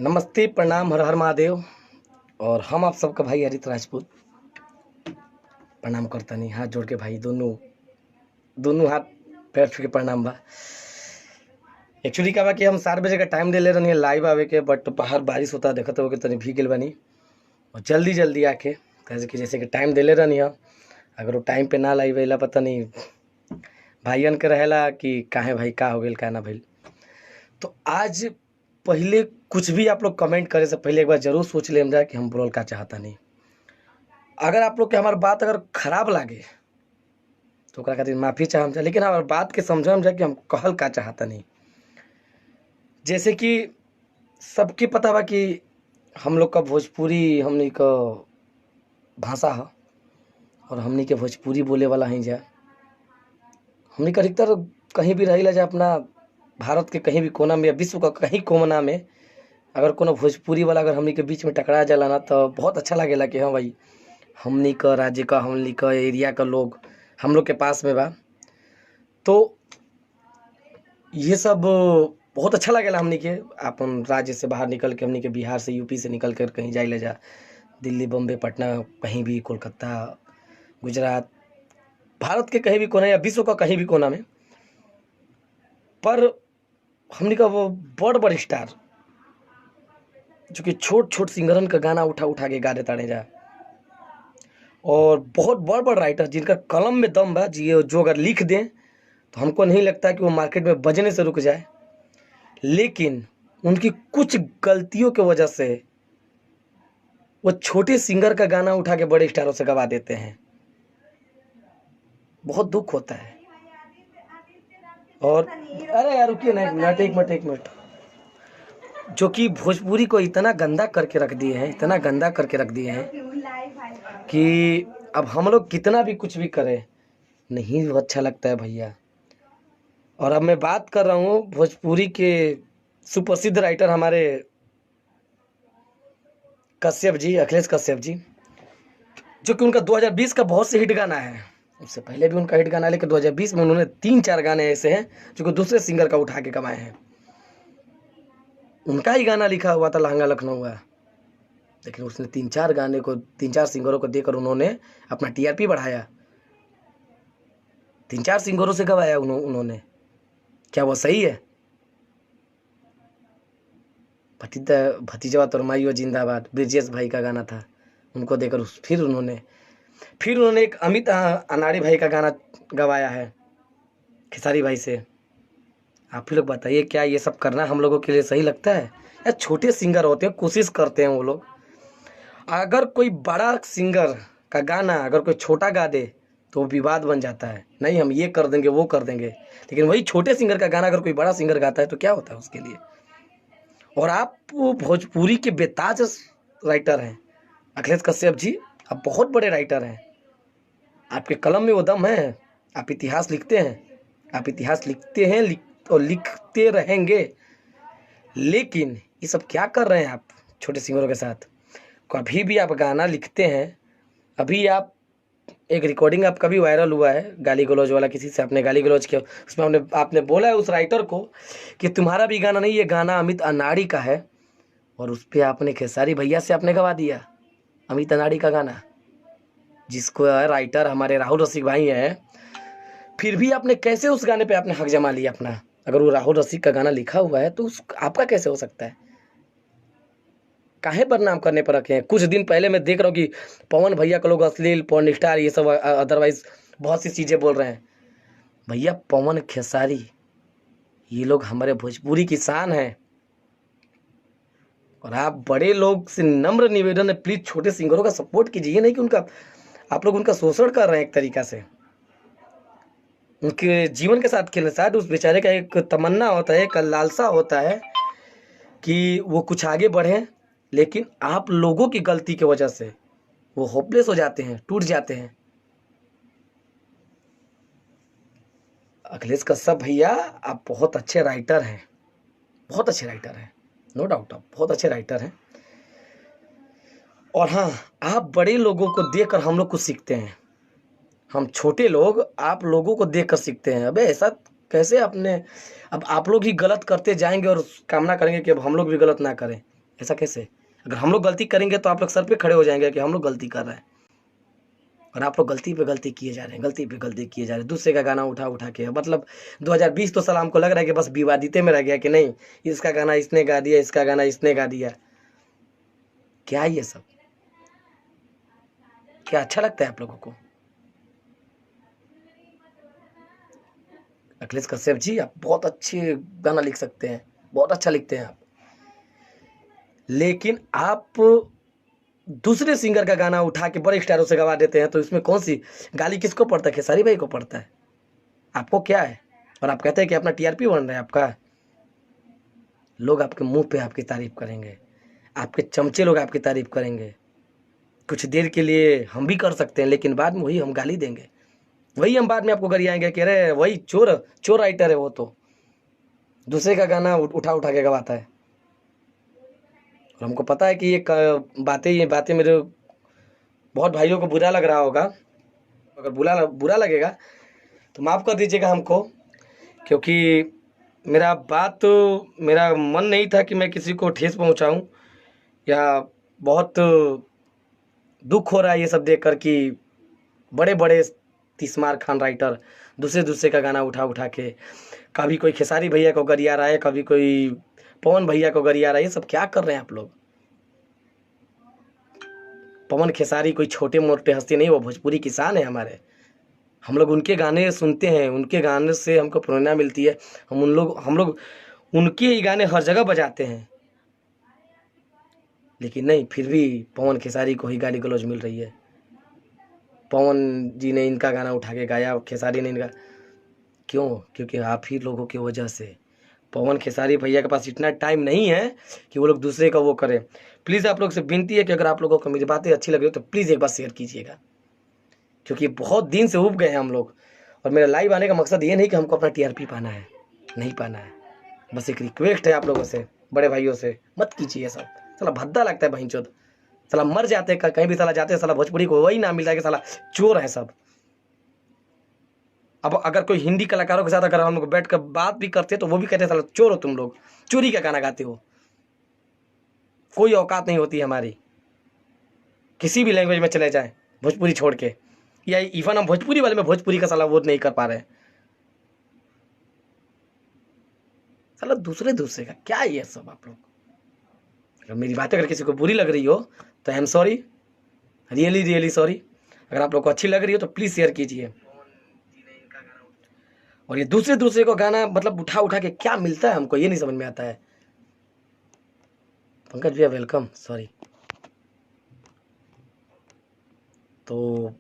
नमस्ते, प्रणाम, हर हर महादेव। और हम आप सबका भाई हरित राजपूत प्रणाम करता नहीं, हाथ जोड़ के भाई, दोनों दोनों हाथ पैर छू के प्रणाम बा। एक्चुअली का बा कि हम 7 बजे का टाइम दे ले रहनी लाइव आवे के, बट बाहर बारिश होता देखत हो के तनी भीग गेल बानी और जल्दी जल्दी आके कैसे कि जैसे कि टाइम दे ले रहनी है। अगर वो टाइम पे ना लाइव अला पता नहीं भाईयन के रहेला कि काहे भाई का हो गेल का ना भइल। तो आज पहले कुछ भी आप लोग कमेंट करे से पहले एक बार जरूर सोच लेम जा कि हम बोलल का चाहता नहीं। अगर आप लोग के हमार बात अगर खराब लागे तो ओकरा खातिर माफ़ी चाहम जा, लेकिन हमार बात के समझम जा कि हम कहल का चाहता नहीं। जैसे कि सबके पता बा कि हम लोग का भोजपुरी हमनी का भाषा है और हमनी के भोजपुरी बोले वाला ही जा। हमनी का अधिकतर कहीं भी रही जा अपना भारत के कहीं भी कोना में या विश्व का कहीं कोना में अगर कोनो भोजपुरी वाला अगर हमनी के बीच में टकरा जाला ना तो बहुत अच्छा लगेला कि हाँ भाई हमनी का राज्य का हमनी का एरिया का लोग हम लोग के पास में बा। तो ये सब बहुत अच्छा लगेला हमनी के अपन राज्य से बाहर निकल के, हमनी के बिहार से यूपी से निकल कर कहीं जाइले जा, दिल्ली बम्बे पटना कहीं भी, कोलकाता गुजरात, भारत के कहीं भी कोना या विश्व का कहीं भी कोना में। पर हमनी का वो बड़ बड़ स्टार जो कि छोट छोट सिंगरन का गाना उठा उठा के गा देता जा, और बहुत बड़ बड़ राइटर जिनका कलम में दम बा, जो अगर लिख दें तो हमको नहीं लगता कि वो मार्केट में बजने से रुक जाए, लेकिन उनकी कुछ गलतियों की वजह से वो छोटे सिंगर का गाना उठा के बड़े स्टारों से गवा देते हैं। बहुत दुख होता है। और अरे यार रुकिए ना, एक मिनट, जो कि भोजपुरी को इतना गंदा करके रख दिए हैं, इतना गंदा करके रख दिए हैं कि अब हम लोग कितना भी कुछ भी करें नहीं अच्छा लगता है भैया। और अब मैं बात कर रहा हूँ भोजपुरी के सुप्रसिद्ध राइटर हमारे कश्यप जी, अखिलेश कश्यप जी, जो कि उनका 2020 का बहुत से हिट गाना है। उससे पहले भी उनका हिट गाना है, लेकिन 2020 में उन्होंने 3-4 गाने ऐसे हैं जो कि दूसरे सिंगर का उठा के कमाए हैं। उनका ही गाना लिखा हुआ था लहंगा लखनऊ हुआ, लेकिन उसने 3-4 गाने को 3-4 सिंगरों को देकर उन्होंने अपना टीआरपी बढ़ाया, 3-4 सिंगरों से गवाया उन्होंने। क्या वो सही है? भतीजा तोरमाइयो जिंदाबाद ब्रिजेश भाई का गाना था, उनको देकर फिर उन्होंने एक अमित अनाड़ी भाई का गाना गवाया है खेसारी भाई से। आप ही लोग बताइए क्या ये सब करना हम लोगों के लिए सही लगता है? या छोटे सिंगर होते हैं, कोशिश करते हैं वो लोग, अगर कोई बड़ा सिंगर का गाना अगर कोई छोटा गा दे तो विवाद बन जाता है, नहीं हम ये कर देंगे वो कर देंगे। लेकिन वही छोटे सिंगर का गाना अगर कोई बड़ा सिंगर गाता है तो क्या होता है उसके लिए। और आप भोजपुरी के बेताज राइटर हैं अखिलेश कश्यप जी, आप बहुत बड़े राइटर हैं, आपके कलम में वो दम है, आप इतिहास लिखते हैं, आप इतिहास लिखते हैं और लिखते रहेंगे। लेकिन ये सब क्या कर रहे हैं आप छोटे सिंगरों के साथ? कभी भी आप गाना लिखते हैं, अभी आप एक रिकॉर्डिंग आपका भी वायरल हुआ है गाली गलौज वाला, किसी से आपने गाली गलौज किया, उसमें आपने बोला है उस राइटर को कि तुम्हारा भी गाना नहीं, ये गाना अमित अनाड़ी का है, और उस पर आपने खेसारी भैया से आपने गवा दिया अमित अनाड़ी का गाना, जिसको राइटर हमारे राहुल रसिक भाई हैं। फिर भी आपने कैसे उस गाने पे आपने हक जमा लिया अपना? अगर वो राहुल रसिक का गाना लिखा हुआ है तो उस आपका कैसे हो सकता है? काहे बदनाम करने पर रखे हैं? कुछ दिन पहले मैं देख रहा हूँ कि पवन भैया को लोग अश्लील पॉर्न स्टार ये सब अदरवाइज बहुत सी चीज़ें बोल रहे हैं। भैया पवन खेसारी ये लोग हमारे भोजपुरी की शान है, और आप बड़े लोग से नम्र निवेदन है प्लीज छोटे सिंगरों का सपोर्ट कीजिए, नहीं कि उनका आप लोग उनका शोषण कर रहे हैं एक तरीका से, उनके जीवन के साथ खेलने। शायद उस बेचारे का एक तमन्ना होता है, एक लालसा होता है कि वो कुछ आगे बढ़ें, लेकिन आप लोगों की गलती की वजह से वो होपलेस हो जाते हैं, टूट जाते हैं। अखिलेश कश्यप भैया आप बहुत अच्छे राइटर हैं, बहुत अच्छे राइटर हैं, नो डाउट आप बहुत अच्छे राइटर हैं। और हाँ, आप बड़े लोगों को देखकर हम लोग कुछ सीखते हैं, हम छोटे लोग आप लोगों को देखकर सीखते हैं। अबे ऐसा कैसे? आपने अब आप लोग ही गलत करते जाएंगे और कामना करेंगे कि अब हम लोग भी गलत ना करें, ऐसा कैसे? अगर हम लोग गलती करेंगे तो आप लोग सर पे खड़े हो जाएंगे कि हम लोग गलती कर रहे हैं, और आप लोग गलती पे गलती किए जा रहे हैं, गलती पे गलती किए जा रहे हैं। दूसरे का गाना उठा उठा के, मतलब 2020 तो साला हमको लग रहा है कि बस विवादिते में रह गया कि नहीं, इसका गाना इसने गा दिया, इसका गाना इसने गा दिया। क्या ये सब? क्या अच्छा लगता है आप लोगों को? अखिलेश कश्यप जी, आप बहुत अच्छे गाना लिख सकते हैं, बहुत अच्छा लिखते हैं आप, लेकिन आप दूसरे सिंगर का गाना उठा के बड़े स्टारों से गवा देते हैं, तो इसमें कौन सी गाली किसको पड़ता है? खेसारी भाई को पड़ता है। आपको क्या है? और आप कहते हैं कि अपना टीआरपी बन रहा है आपका। लोग आपके मुंह पे आपकी तारीफ करेंगे, आपके चमचे लोग आपकी तारीफ करेंगे, कुछ देर के लिए हम भी कर सकते हैं, लेकिन बाद में वही हम गाली देंगे, वही हम बाद में आपको गरियाएंगे कि अरे वही चोर चोर राइटर है, वो तो दूसरे का गाना उठा उठा के गवाता है। और हमको पता है कि ये बातें मेरे बहुत भाइयों को बुरा लग रहा होगा। अगर बुरा लगेगा तो माफ़ कर दीजिएगा हमको, क्योंकि मेरा मन नहीं था कि मैं किसी को ठेस पहुंचाऊं, या बहुत दुख हो रहा है ये सब देखकर कि बड़े बड़े तीसमार खान राइटर दूसरे दूसरे का गाना उठा उठा के, कभी कोई खेसारी भैया को गरिया रहा है, कभी कोई पवन भैया को गरिया रहा है। ये सब क्या कर रहे हैं आप लोग? पवन खेसारी कोई छोटे मोटे हस्ती नहीं, वो भोजपुरी किसान है हमारे। हम लोग उनके गाने सुनते हैं, उनके गाने से हमको प्रेरणा मिलती है। हम लोग उनके ही गाने हर जगह बजाते हैं, लेकिन नहीं, फिर भी पवन खेसारी को ही गाली गलौज मिल रही है। पवन जी ने इनका गाना उठा के गाया, खेसारी ने इनका। क्यों? क्योंकि आप ही लोगों की वजह से। पवन खेसारी भैया के पास इतना टाइम नहीं है कि वो लोग दूसरे का वो करें। प्लीज़ आप लोग से विनती है कि अगर आप लोगों को मेरी बातें अच्छी लग रही हो तो प्लीज़ एक बार शेयर कीजिएगा, क्योंकि बहुत दिन से उब गए हैं हम लोग। और मेरा लाइव आने का मकसद ये नहीं कि हमको अपना टीआरपी पाना है, नहीं पाना है। बस एक रिक्वेस्ट है आप लोगों से, बड़े भाइयों से, मत कीजिए सब। साला भद्दा लगता है बहिंचोद। साला मर जाते कहीं भी, साला जाते साला भोजपुरी को वही नाम मिलता है कि साला चोर है सब। अब अगर कोई हिंदी कलाकारों के साथ अगर हम लोग बैठ कर बात भी करते तो वो भी कहते हैं साला चोर हो तुम लोग, चोरी का गाना गाते हो। कोई औकात नहीं होती हमारी, किसी भी लैंग्वेज में चले जाए भोजपुरी छोड़ के, या इवन हम भोजपुरी वाले में भोजपुरी का साला वो नहीं कर पा रहे हैं। साला दूसरे दूसरे का क्या ये सब आप लोग? अगर मेरी बातें अगर किसी को बुरी लग रही हो तो I am sorry, really really sorry. अगर आप लोग को अच्छी लग रही हो तो प्लीज़ शेयर कीजिए। और ये दूसरे दूसरे को गाना मतलब उठा उठा के क्या मिलता है हमको, ये नहीं समझ में आता है। पंकज भैया वेलकम, सॉरी। तो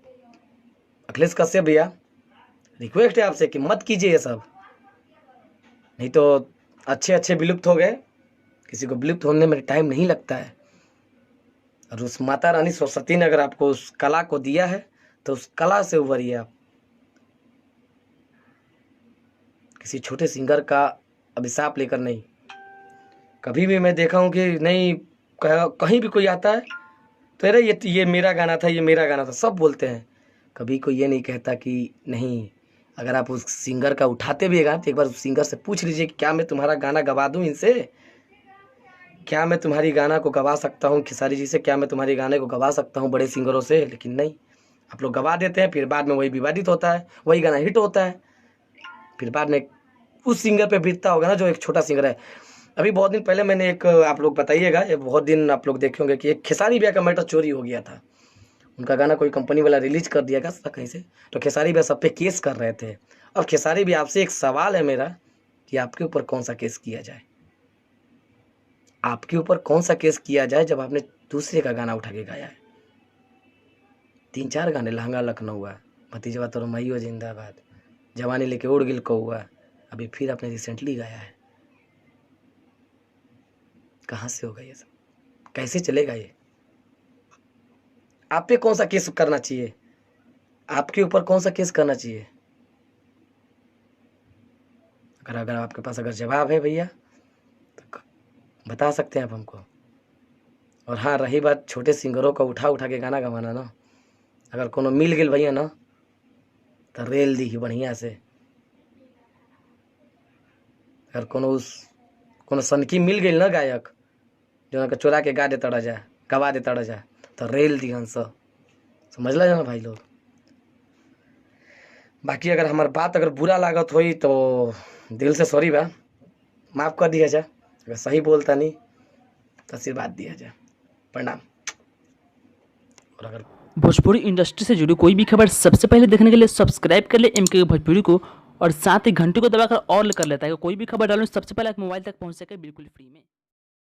अखिलेश कश्यप भैया, रिक्वेस्ट है आपसे कि मत कीजिए ये सब, नहीं तो अच्छे अच्छे विलुप्त हो गए। किसी को विलुप्त होने में टाइम नहीं लगता है। और उस माता रानी सरस्वती ने अगर आपको उस कला को दिया है तो उस कला से उभरिए आप। किसी छोटे सिंगर का अभिशाप लेकर नहीं। कभी भी मैं देखा हूँ कि नहीं, कहीं भी कोई आता है तो अरे ये मेरा गाना था, ये मेरा गाना था, सब बोलते हैं। कभी कोई ये नहीं कहता कि नहीं, अगर आप उस सिंगर का उठाते भी है गाना तो एक बार उस सिंगर से पूछ लीजिए कि क्या मैं तुम्हारा गाना गवा दूँ इनसे, क्या मैं तुम्हारी गाना को गवा सकता हूँ खेसारी जी से, क्या मैं तुम्हारे गाने को गवा सकता हूँ बड़े सिंगरों से। लेकिन नहीं, आप लोग गवा देते हैं, फिर बाद में वही विवादित होता है, वही गाना हिट होता है, फिर बाद में उस सिंगर पे बीतता होगा ना जो एक छोटा सिंगर है। अभी बहुत दिन पहले मैंने एक, आप लोग बताइएगा, ये बहुत दिन आप लोग देखे होंगे कि एक खेसारी भैया का मैटर चोरी हो गया था। उनका गाना कोई कंपनी वाला रिलीज कर दिया था कहीं से, तो खेसारी भैया सब पे केस कर रहे थे। अब खेसारी भैया आपसे एक सवाल है मेरा कि आपके ऊपर कौन सा केस किया जाए? आपके ऊपर कौन सा केस किया जाए जब आपने दूसरे का गाना उठा के गाया है? 3-4 गाने, लहंगा लखनऊ हुआ, भतीजवा तोर माइयो जिंदाबाद, जवानी लेके उड़ गिल को हुआ, अभी फिर आपने रिसेंटली गाया है। कहाँ से होगा ये सब? कैसे चलेगा ये? आप पे कौन सा केस करना चाहिए? आपके ऊपर कौन सा केस करना चाहिए? अगर आपके पास अगर जवाब है भैया तो बता सकते हैं आप हमको। और हाँ, रही बात छोटे सिंगरों का उठा उठा के गाना गवाना ना, अगर कोनो मिल गए भैया ना तो रेल दी बढ़िया से। अगर कोनो सनकी मिल गई ना गायक, जो के चोरा के गा देता रह जा, गवा देता रह जा, तो रेल दिहन सब, समझला जाना भाई लोग। बाकी अगर हमार बात अगर बुरा लागत होई तो दिल से सॉरी बा, माफ़ कर दिया जा। अगर सही बोलता नहीं तो आशीर्वाद दिया जा। प्रणाम। और अगर भोजपुरी इंडस्ट्री से जुड़ी कोई भी खबर सबसे पहले देखने के लिए सब्सक्राइब कर ले MK भोजपुरी को, और साथ ही घंटी को दबाकर ऑल कर लेता है, कोई भी खबर डालूं सबसे पहले आप मोबाइल तक पहुंच सके बिल्कुल फ्री में।